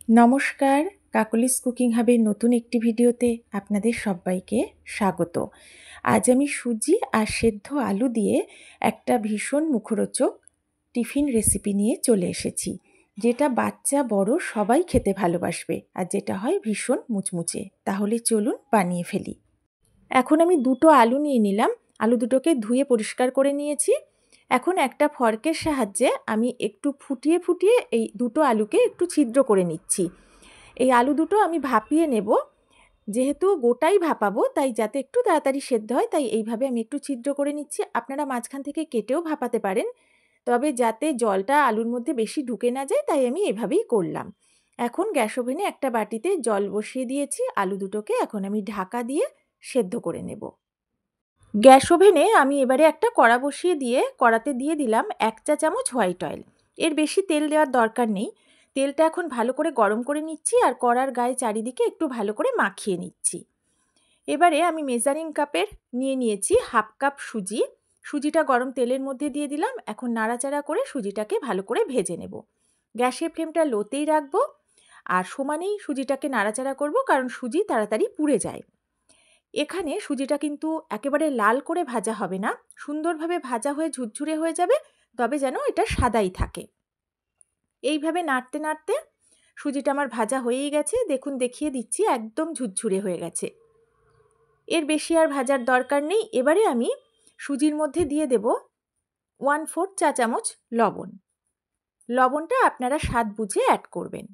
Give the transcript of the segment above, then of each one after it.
নমস্কার, কাকলিস কুকিং হাবের নতুন একটি ভিডিওতে আপনাদের সবাইকে স্বাগত। আজ আমি সুজি আর সেদ্ধ আলু দিয়ে একটা ভীষণ মুখরোচক টিফিন রেসিপি নিয়ে চলে এসেছি, যেটা বাচ্চা বড় সবাই খেতে ভালোবাসবে আর যেটা হয় ভীষণ মুচমুচে। তাহলে চলুন বানিয়ে ফেলি। এখন আমি দুটো আলু নিয়ে নিলাম। আলু দুটোকে ধুয়ে পরিষ্কার করে নিয়েছি। এখন একটা ফর্কের সাহায্যে আমি একটু ফুটিয়ে ফুটিয়ে এই দুটো আলুকে একটু ছিদ্র করে নিচ্ছি। এই আলু দুটো আমি ভাপিয়ে নেব। যেহেতু গোটাই ভাপাবো, তাই যাতে একটু তাড়াতাড়ি সেদ্ধ হয়, তাই এইভাবে আমি একটু ছিদ্র করে নিচ্ছি। আপনারা মাঝখান থেকে কেটেও ভাপাতে পারেন, তবে যাতে জলটা আলুর মধ্যে বেশি ঢুকে না যায়, তাই আমি এভাবেই করলাম। এখন গ্যাস ওভেনে একটা বাটিতে জল বসিয়ে দিয়েছি। আলু দুটোকে এখন আমি ঢাকা দিয়ে সেদ্ধ করে নেব। গ্যাস ওভেনে আমি এবারে একটা কড়া বসিয়ে দিয়ে কড়াতে দিয়ে দিলাম 1 চা চামচ হোয়াইট অয়েল। এর বেশি তেল দেওয়ার দরকার নেই। তেলটা এখন ভালো করে গরম করে নিচ্ছি আর কড়ার গায়ে চারিদিকে একটু ভালো করে মাখিয়ে নিচ্ছি। এবারে আমি মেজারিং কাপের নিয়ে নিয়েছি হাফ কাপ সুজি। সুজিটা গরম তেলের মধ্যে দিয়ে দিলাম। এখন নাড়াচাড়া করে সুজিটাকে ভালো করে ভেজে নেব। গ্যাসের ফ্লেমটা লোতেই রাখবো আর সমানেই সুজিটাকে নাড়াচাড়া করব, কারণ সুজি তাড়াতাড়ি পুড়ে যায়। এখানে সুজিটা কিন্তু একেবারে লাল করে ভাজা হবে না, সুন্দরভাবে ভাজা হয়ে ঝুরঝুরে হয়ে যাবে, তবে যেন এটা সাদাই থাকে। এইভাবে নাড়তে নাড়তে সুজিটা আমার ভাজা হয়েই গেছে। দেখুন, দেখিয়ে দিচ্ছি, একদম ঝুরঝুরে হয়ে গেছে। এর বেশি আর ভাজার দরকার নেই। এবারে আমি সুজির মধ্যে দিয়ে দেব 1/4 চা চামচ লবণ। লবণটা আপনারা স্বাদ বুঝে অ্যাড করবেন।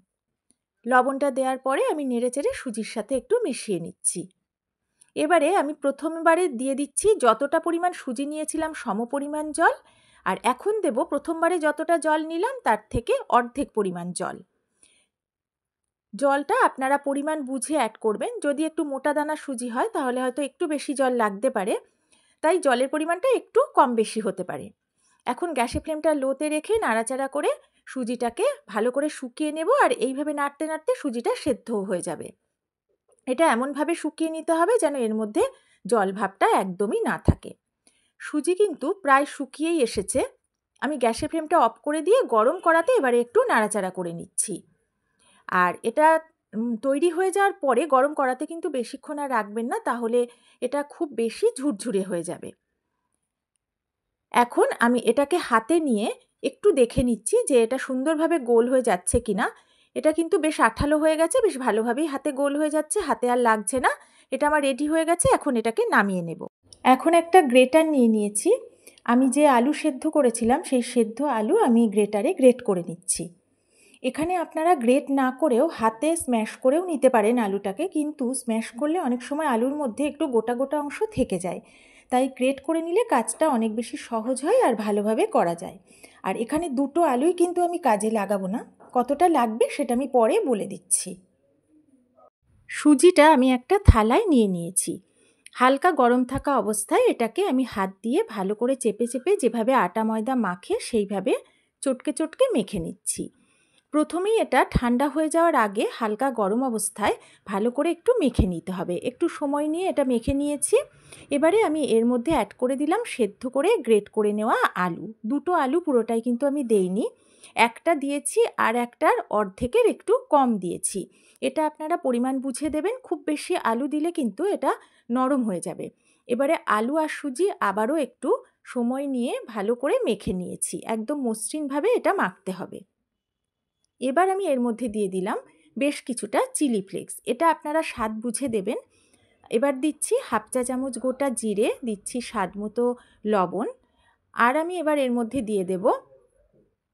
লবণটা দেওয়ার পরে আমি নেড়েচেড়ে সুজির সাথে একটু মিশিয়ে নিচ্ছি। এবারে আমি প্রথমবারে দিয়ে দিচ্ছি যতটা পরিমাণ সুজি নিয়েছিলাম সমপরিমাণ জল, আর এখন দেব প্রথমবারে যতটা জল নিলাম তার থেকে অর্ধেক পরিমাণ জল। জলটা আপনারা পরিমাণ বুঝে অ্যাড করবেন। যদি একটু মোটা দানা সুজি হয় তাহলে হয়তো একটু বেশি জল লাগতে পারে, তাই জলের পরিমাণটা একটু কম বেশি হতে পারে। এখন গ্যাসের ফ্লেমটা লোতে রেখে নাড়াচাড়া করে সুজিটাকে ভালো করে শুকিয়ে নেব, আর এইভাবে নাড়তে নাড়তে সুজিটা সেদ্ধও হয়ে যাবে। এটা এমনভাবে শুকিয়ে নিতে হবে যেন এর মধ্যে জল ভাবটা একদমই না থাকে। সুজি কিন্তু প্রায় শুকিয়েই এসেছে। আমি গ্যাসের ফ্লেমটা অফ করে দিয়ে গরম কড়াতে এবারে একটু নাড়াচাড়া করে নিচ্ছি। আর এটা তৈরি হয়ে যাওয়ার পরে গরম কড়াতে কিন্তু বেশিক্ষণ আর রাখবেন না, তাহলে এটা খুব বেশি ঝুরঝুরে হয়ে যাবে। এখন আমি এটাকে হাতে নিয়ে একটু দেখে নিচ্ছি যে এটা সুন্দরভাবে গোল হয়ে যাচ্ছে কিনা। এটা কিন্তু বেশ আঠালো হয়ে গেছে, বেশ ভালোভাবেই হাতে গোল হয়ে যাচ্ছে, হাতে আর লাগছে না। এটা আমার রেডি হয়ে গেছে। এখন এটাকে নামিয়ে নেব। এখন একটা গ্রেটার নিয়ে নিয়েছি। আমি যে আলু সেদ্ধ করেছিলাম সেই সেদ্ধ আলু আমি গ্রেটারে গ্রেট করে নিচ্ছি। এখানে আপনারা গ্রেট না করেও হাতে স্ম্যাশ করেও নিতে পারেন আলুটাকে, কিন্তু স্ম্যাশ করলে অনেক সময় আলুর মধ্যে একটু গোটা গোটা অংশ থেকে যায়, তাই গ্রেট করে নিলে কাজটা অনেক বেশি সহজ হয় আর ভালোভাবে করা যায়। আর এখানে দুটো আলুই কিন্তু আমি কাজে লাগাবো না, কতটা লাগবে সেটা আমি পরে বলে দিচ্ছি। সুজিটা আমি একটা থালায় নিয়ে নিয়েছি। হালকা গরম থাকা অবস্থায় এটাকে আমি হাত দিয়ে ভালো করে চেপে চেপে যেভাবে আটা ময়দা মাখে সেইভাবে চটকে চটকে মেখে নিচ্ছি। প্রথমেই এটা ঠান্ডা হয়ে যাওয়ার আগে হালকা গরম অবস্থায় ভালো করে একটু মেখে নিতে হবে। একটু সময় নিয়ে এটা মেখে নিয়েছি। এবারে আমি এর মধ্যে অ্যাড করে দিলাম সেদ্ধ করে গ্রেট করে নেওয়া আলু। দুটো আলু পুরোটাই কিন্তু আমি দেইনি, একটা দিয়েছি আর একটার অর্ধেকের একটু কম দিয়েছি। এটা আপনারা পরিমাণ বুঝে দেবেন। খুব বেশি আলু দিলে কিন্তু এটা নরম হয়ে যাবে। এবারে আলু আর সুজি আবারও একটু সময় নিয়ে ভালো করে মেখে নিয়েছি। একদম মসৃণভাবে এটা মাখতে হবে। এবার আমি এর মধ্যে দিয়ে দিলাম বেশ কিছুটা চিলি ফ্লেক্স। এটা আপনারা স্বাদ বুঝে দেবেন। এবার দিচ্ছি হাফ চা চামচ গোটা জিরে, দিচ্ছি স্বাদ মতো লবণ, আর আমি এবার এর মধ্যে দিয়ে দেব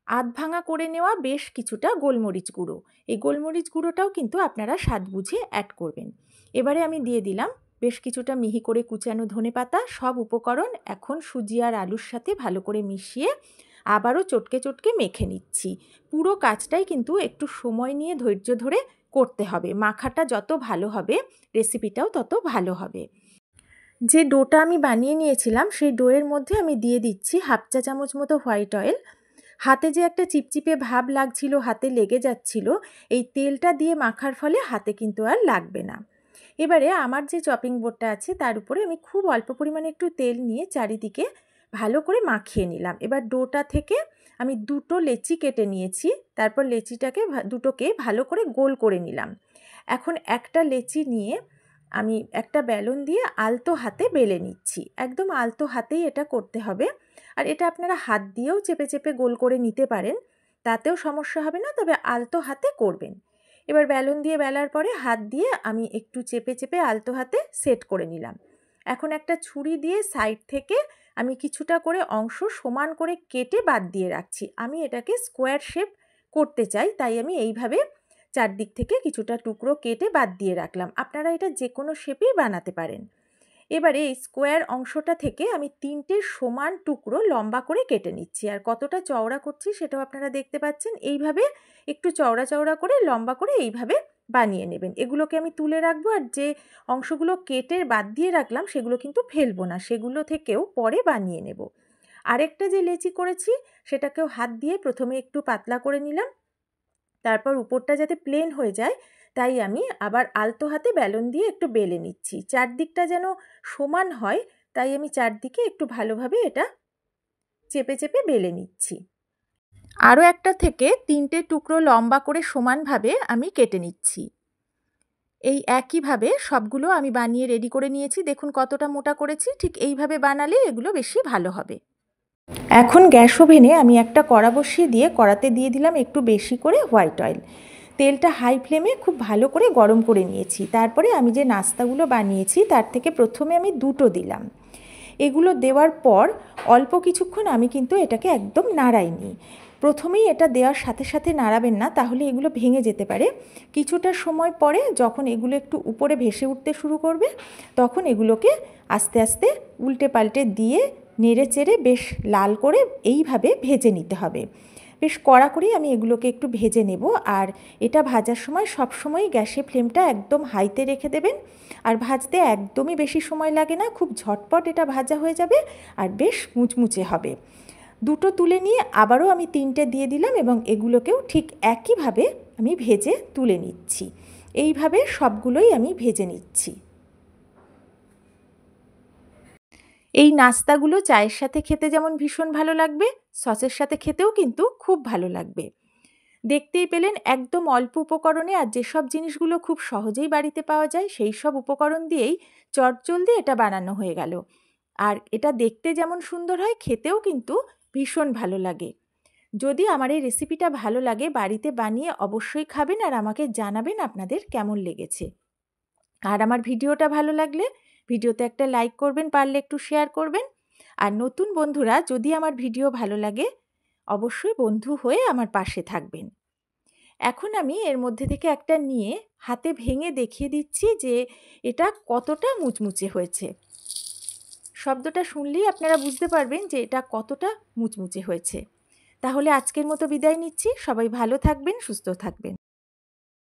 আধ ভাঙা করে নেওয়া বেশ কিছুটা গোলমরিচ গুঁড়ো। এই গোলমরিচ গুঁড়োটাও কিন্তু আপনারা স্বাদ বুঝে অ্যাড করবেন। এবারে আমি দিয়ে দিলাম বেশ কিছুটা মিহি করে কুচানো ধনেপাতা। সব উপকরণ এখন সুজি আর আলুর সাথে ভালো করে মিশিয়ে আবারও চটকে চটকে মেখে নিচ্ছি। পুরো কাজটাই কিন্তু একটু সময় নিয়ে ধৈর্য ধরে করতে হবে। মাখাটা যত ভালো হবে রেসিপিটাও তত ভালো হবে। যে ডোটা আমি বানিয়ে নিয়েছিলাম সেই ডোয়ের মধ্যে আমি দিয়ে দিচ্ছি হাফ চা চামচ মতো হোয়াইট অয়েল। হাতে যে একটা চিপচিপে ভাব লাগছিল, হাতে লেগে যাচ্ছিল, এই তেলটা দিয়ে মাখার ফলে হাতে কিন্তু আর লাগবে না। এবারে আমার যে চপিং বোর্ডটা আছে তার উপরে আমি খুব অল্প পরিমাণে একটু তেল নিয়ে চারিদিকে ভালো করে মাখিয়ে নিলাম। এবার ডোটা থেকে আমি দুটো লেচি কেটে নিয়েছি। তারপর দুটোকে ভালো করে গোল করে নিলাম। এখন একটা লেচি নিয়ে আমি একটা বেলুন দিয়ে আলতো হাতে বেলে নিচ্ছি। একদম আলতো হাতেই এটা করতে হবে। আর এটা আপনারা হাত দিয়েও চেপে চেপে গোল করে নিতে পারেন, তাতেও সমস্যা হবে না, তবে আলতো হাতে করবেন। এবার বেলুন দিয়ে বেলার পরে হাত দিয়ে আমি একটু চেপে চেপে আলতো হাতে সেট করে নিলাম। এখন একটা ছুরি দিয়ে সাইড থেকে আমি কিছুটা করে অংশ সমান করে কেটে বাদ দিয়ে রাখছি। আমি এটাকে স্কোয়ার শেপ করতে চাই, তাই আমি এইভাবে চারদিক থেকে কিছুটা টুকরো কেটে বাদ দিয়ে রাখলাম। আপনারা এটা যে কোনো শেপেই বানাতে পারেন। এবারে এই স্কোয়ার অংশটা থেকে আমি 3টে সমান টুকরো লম্বা করে কেটে নিচ্ছি। আর কতটা চওড়া করছি সেটাও আপনারা দেখতে পাচ্ছেন। এইভাবে একটু চওড়া চওড়া করে লম্বা করে এইভাবে বানিয়ে নেবেন। এগুলোকে আমি তুলে রাখবো, আর যে অংশগুলো কেটে বাদ দিয়ে রাখলাম সেগুলো কিন্তু ফেলবো না, সেগুলো থেকেও পরে বানিয়ে নেব। আরেকটা যে লেচি করেছি সেটাকেও হাত দিয়ে প্রথমে একটু পাতলা করে নিলাম, তারপর উপরটা যাতে প্লেন হয়ে যায় তাই আমি আবার আলতো হাতে বেলুন দিয়ে একটু বেলে নিচ্ছি। চারদিকটা যেন সমান হয় তাই আমি চারদিকে একটু ভালোভাবে এটা চেপে চেপে বেলে নিচ্ছি। আরও একটা থেকে 3টে টুকরো লম্বা করে সমানভাবে আমি কেটে নিচ্ছি। এই একইভাবে সবগুলো আমি বানিয়ে রেডি করে নিয়েছি। দেখুন কতটা মোটা করেছি। ঠিক এইভাবে বানালে এগুলো বেশি ভালো হবে। এখন গ্যাস ওভেনে আমি একটা কড়া বসিয়ে দিয়ে কড়াতে দিয়ে দিলাম একটু বেশি করে হোয়াইট অয়েল। তেলটা হাই ফ্লেমে খুব ভালো করে গরম করে নিয়েছি। তারপরে আমি যে নাস্তাগুলো বানিয়েছি তার থেকে প্রথমে আমি দুটো দিলাম। এগুলো দেওয়ার পর অল্প কিছুক্ষণ আমি কিন্তু এটাকে একদম নাড়াইনি। প্রথমেই এটা দেওয়ার সাথে সাথে নাড়াবেন না, তাহলে এগুলো ভেঙে যেতে পারে। কিছুটা সময় পরে যখন এগুলো একটু উপরে ভেসে উঠতে শুরু করবে তখন এগুলোকে আস্তে আস্তে উল্টে পাল্টে দিয়ে নেড়ে চেড়ে বেশ লাল করে এইভাবে ভেজে নিতে হবে। বেশ কড়া করেই আমি এগুলোকে একটু ভেজে নেব। আর এটা ভাজার সময় সবসময় গ্যাসের ফ্লেমটা একদম হাইতে রেখে দেবেন। আর ভাজতে একদমই বেশি সময় লাগে না, খুব ঝটপট এটা ভাজা হয়ে যাবে আর বেশ মুচমুচে হবে। দুটো তুলে নিয়ে আবারও আমি 3টে দিয়ে দিলাম এবং এগুলোকেও ঠিক একইভাবে আমি ভেজে তুলে নিচ্ছি। এইভাবে সবগুলোই আমি ভেজে নিচ্ছি। এই নাস্তাগুলো চায়ের সাথে খেতে যেমন ভীষণ ভালো লাগবে, সসের সাথে খেতেও কিন্তু খুব ভালো লাগবে। দেখতেই পেলেন একদম অল্প উপকরণে আর যেসব জিনিসগুলো খুব সহজেই বাড়িতে পাওয়া যায় সেই সব উপকরণ দিয়েই চটজলদি এটা বানানো হয়ে গেল। আর এটা দেখতে যেমন সুন্দর হয়, খেতেও কিন্তু ভীষণ ভালো লাগে। যদি আমার এই রেসিপিটা ভালো লাগে বাড়িতে বানিয়ে অবশ্যই খাবেন আর আমাকে জানাবেন আপনাদের কেমন লেগেছে। আর আমার ভিডিওটা ভালো লাগলে ভিডিওতে একটা লাইক করবেন, পারলে একটু শেয়ার করবেন। আর নতুন বন্ধুরা যদি আমার ভিডিও ভালো লাগে অবশ্যই বন্ধু হয়ে আমার পাশে থাকবেন। এখন আমি এর মধ্যে থেকে একটা নিয়ে হাতে ভেঙে দেখিয়ে দিচ্ছি যে এটা কতটা মুচমুচে হয়েছে। শব্দটা শুনলেই আপনারা বুঝতে পারবেন যে এটা কতটা মুচমুচে হয়েছে। তাহলে আজকের মতো বিদায় নিচ্ছি। সবাই ভালো থাকবেন, সুস্থ থাকবেন।